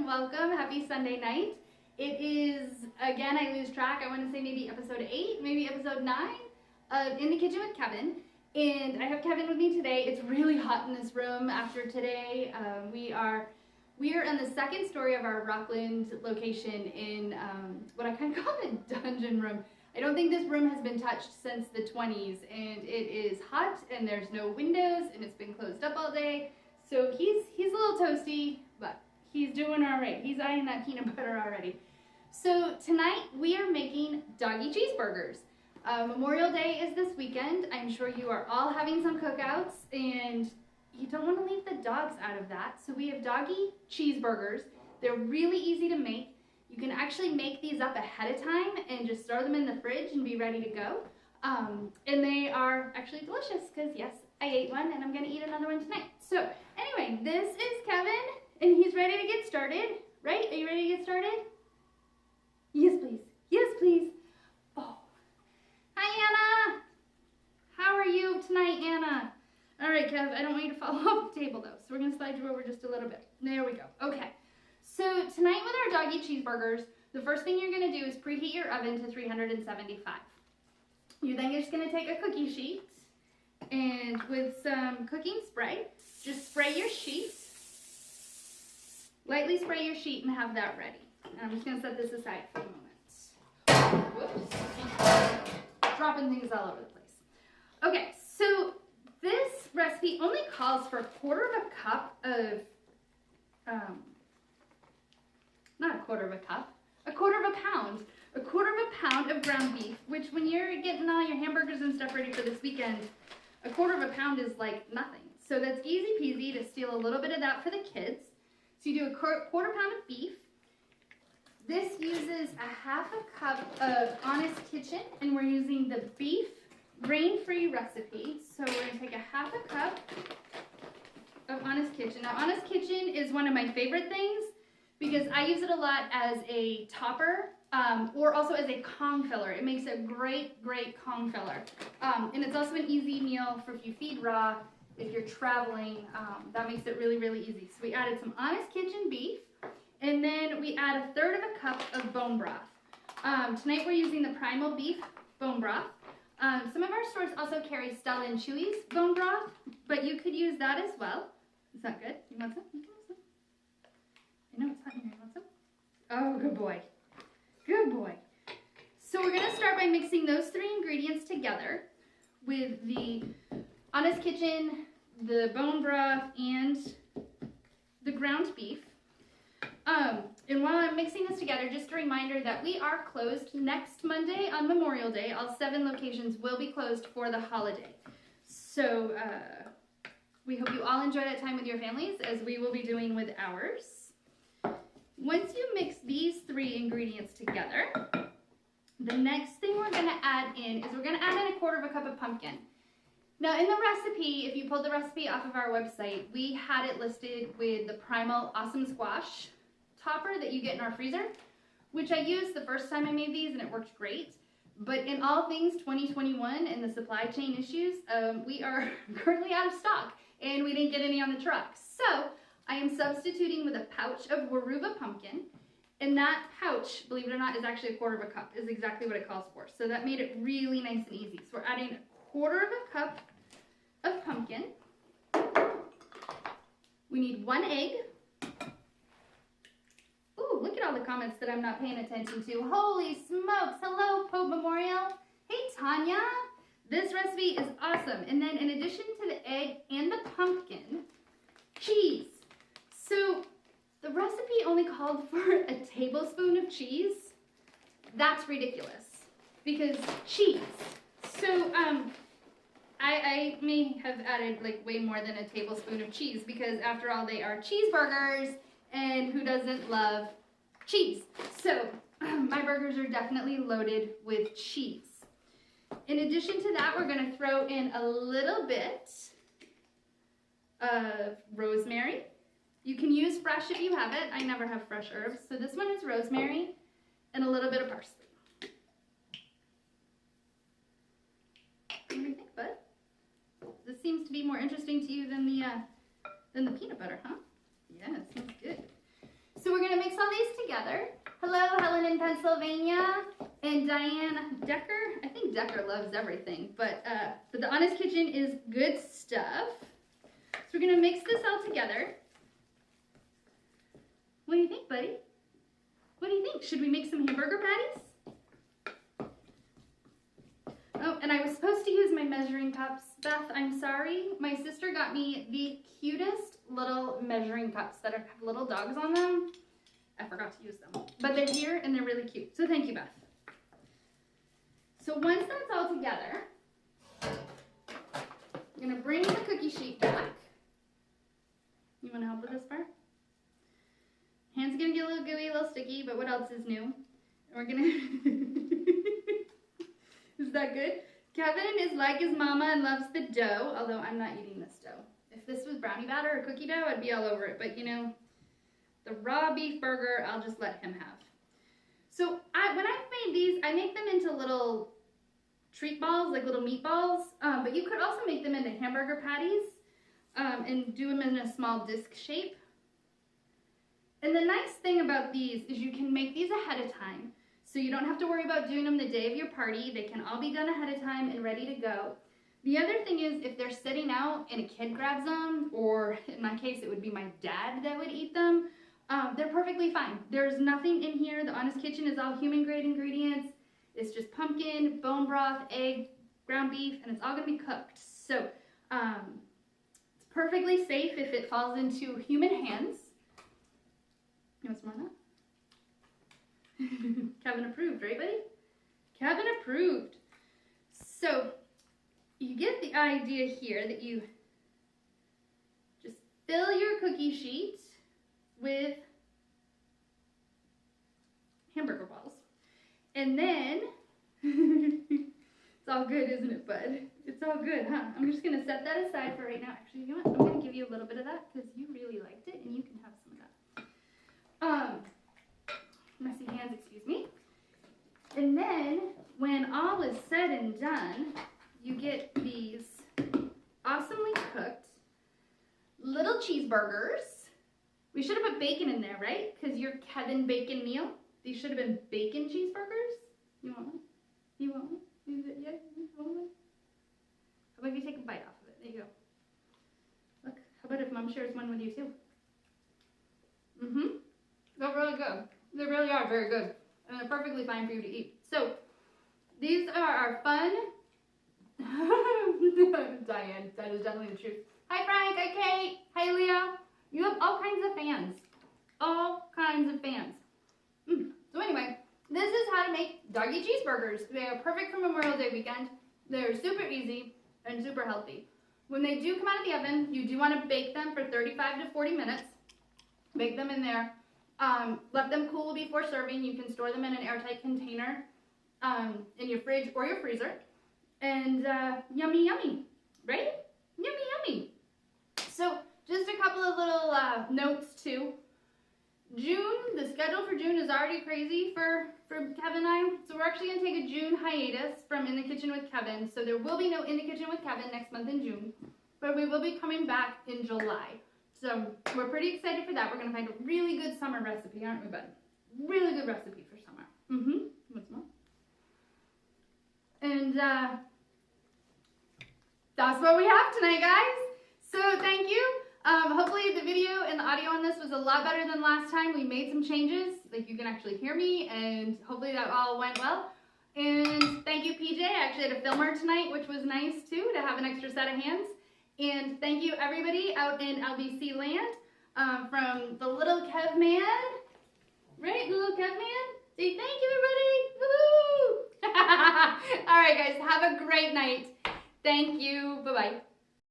everyone, welcome. Happy Sunday night. It is, again, I lose track, I want to say maybe episode 8, maybe episode 9 of In the Kitchen with Kevin. And I have Kevin with me today. It's really hot in this room after today. We are on the second story of our Rockland location in what I kind of call a dungeon room. I don't think this room has been touched since the 20s, and it is hot and there's no windows and it's been closed up all day. So he's a little toasty, but he's doing all right. He's eyeing that peanut butter already. So tonight we are making Doggie Cheeseburgers. Memorial Day is this weekend. I'm sure you are all having some cookouts and you don't want to leave the dogs out of that. So we have Doggie Cheeseburgers. They're really easy to make. You can actually make these up ahead of time and just throw them in the fridge and be ready to go. And they are actually delicious because yes, I ate one and I'm gonna eat another one tonight. So anyway, this is Kevin and he's ready to get started, right? Are you ready to get started? Yes, please. Yes, please. Oh, hi, Anna. How are you tonight, Anna? All right, Kev, I don't want you to fall off the table though, so we're gonna slide you over just a little bit. There we go. Okay. So tonight with our Doggie Cheeseburgers, the first thing you're gonna do is preheat your oven to 375. You're then just gonna take a cookie sheet and with some cooking spray, just spray your sheet. Lightly spray your sheet and have that ready. I'm just gonna set this aside for a moment. Whoops. Dropping things all over the place. Okay, so this recipe only calls for a quarter of a cup of, not a quarter of a cup, a quarter of a pound. A quarter of a pound of ground beef, which when you're getting all your hamburgers and stuff ready for this weekend, a quarter of a pound is like nothing. So that's easy peasy to steal a little bit of that for the kids. So you do a quarter pound of beef. This uses a half a cup of Honest Kitchen, and we're using the beef grain-free recipe. So we're gonna take a half a cup of Honest Kitchen. Now Honest Kitchen is one of my favorite things because I use it a lot as a topper or also as a Kong filler. It makes a great Kong filler. And it's also an easy meal for if you feed raw, if you're traveling, that makes it really easy. So we added some Honest Kitchen beef, and then we add a third of a cup of bone broth. Tonight we're using the Primal Beef bone broth. Some of our stores also carry Stella and Chewy's bone broth, but you could use that as well. Is that good? You want some? I know it's hot in here. You want some? Oh, good boy. Good boy. So we're going to start by mixing those three ingredients together with the Honest Kitchen, the bone broth, and the ground beef. And while I'm mixing this together, just a reminder that we are closed next Monday on Memorial Day. All 7 locations will be closed for the holiday. So we hope you all enjoy that time with your families as we will be doing with ours. Once you mix these 3 ingredients together, the next thing we're going to add in is we're going to add in a quarter of a cup of pumpkin. Now in the recipe, if you pulled the recipe off of our website, we had it listed with the Primal Awesome Squash topper that you get in our freezer, which I used the first time I made these and it worked great. But in all things 2021 and the supply chain issues, we are currently out of stock and we didn't get any on the truck. So I am substituting with a pouch of Waruva pumpkin, and that pouch, believe it or not, is actually a quarter of a cup, is exactly what it calls for. So that made it really nice and easy. So we're adding a quarter of a cup of pumpkin. We need 1 egg. Ooh, look at all the comments that I'm not paying attention to. Holy smokes. Hello, Pope Memorial. Hey, Tanya. This recipe is awesome. And then in addition to the egg and the pumpkin, cheese. So the recipe only called for a tablespoon of cheese. That's ridiculous because cheese. So I may have added like way more than a tablespoon of cheese because after all they are cheeseburgers and who doesn't love cheese? So my burgers are definitely loaded with cheese. In addition to that, we're going to throw in a little bit of rosemary. You can use fresh if you have it. I never have fresh herbs. So this one is rosemary and a little bit of parsley. What do you think, bud? This seems to be more interesting to you than the peanut butter, huh? Yeah, it smells good. So we're gonna mix all these together. Hello, Helen in Pennsylvania, and Diane Decker. I think Decker loves everything, but the Honest Kitchen is good stuff. So we're gonna mix this all together. What do you think, buddy? What do you think? Should we make some hamburger patties? Oh, and I was supposed to use my measuring cups. Beth, I'm sorry. My sister got me the cutest little measuring cups that have little dogs on them. I forgot to use them, but they're here and they're really cute. So thank you, Beth. So once that's all together, I'm gonna bring the cookie sheet back. You wanna help with this part? Hands are gonna get a little gooey, a little sticky, but what else is new? And we're gonna, is that good? Kevin is like his mama and loves the dough, although I'm not eating this dough. If this was brownie batter or cookie dough, I'd be all over it, but you know, the raw beef burger, I'll just let him have. So when I've made these, I make them into little treat balls, like little meatballs, but you could also make them into hamburger patties and do them in a small disc shape. And the nice thing about these is you can make these ahead of time, so you don't have to worry about doing them the day of your party. They can all be done ahead of time and ready to go. The other thing is if they're sitting out and a kid grabs them, or in my case it would be my dad that would eat them, they're perfectly fine. There's nothing in here. The Honest Kitchen is all human grade ingredients. It's just pumpkin, bone broth, egg, ground beef, and it's all gonna be cooked. So it's perfectly safe if it falls into human hands. You want some more of that? Kevin approved, right, buddy? Kevin approved. So you get the idea here that you just fill your cookie sheet with hamburger balls. And then, it's all good, isn't it, bud? It's all good, huh? I'm just going to set that aside for right now. Actually, you know what? I'm going to give you a little bit of that because you really liked it and you can have some of that. Messy hands, excuse me. And then, when all is said and done, you get these awesomely cooked little cheeseburgers. We should have put bacon in there, right? Because you're Kevin Bacon Meal. These should have been bacon cheeseburgers. You want one? You want one? Yeah, you want one? How about if you take a bite off of it? There you go. Look, how about if Mom shares one with you too? Mm-hmm. They're really good. They really are very good. And they're perfectly fine for you to eat. So, these are our fun... Diane, that is definitely the truth. Hi Frank, hi Kate, hi Leah. You have all kinds of fans. All kinds of fans. So anyway, this is how to make Doggie Cheeseburgers. They are perfect for Memorial Day weekend. They're super easy and super healthy. When they do come out of the oven, you do want to bake them for 35 to 40 minutes. Bake them in there. Let them cool before serving. You can store them in an airtight container in your fridge or your freezer. And yummy, yummy, right? Yummy, yummy. So just a couple of little notes too. June, the schedule for June is already crazy for Kevin and I. So we're actually going to take a June hiatus from In the Kitchen with Kevin. So there will be no In the Kitchen with Kevin next month in June. But we will be coming back in July. So we're pretty excited for that. We're going to find a really good summer recipe, aren't we, bud? Really good recipe for summer. What's more? And that's what we have tonight, guys. So thank you. Hopefully the video and the audio on this was a lot better than last time. We made some changes, like you can actually hear me, and hopefully that all went well. And thank you, PJ. I actually had a filmer tonight, which was nice too, to have an extra set of hands. And thank you everybody out in LBC land, from the little Kev man, right? The little Kev man. Say thank you, everybody. Woohoo! All right, guys, have a great night. Thank you. Bye-bye.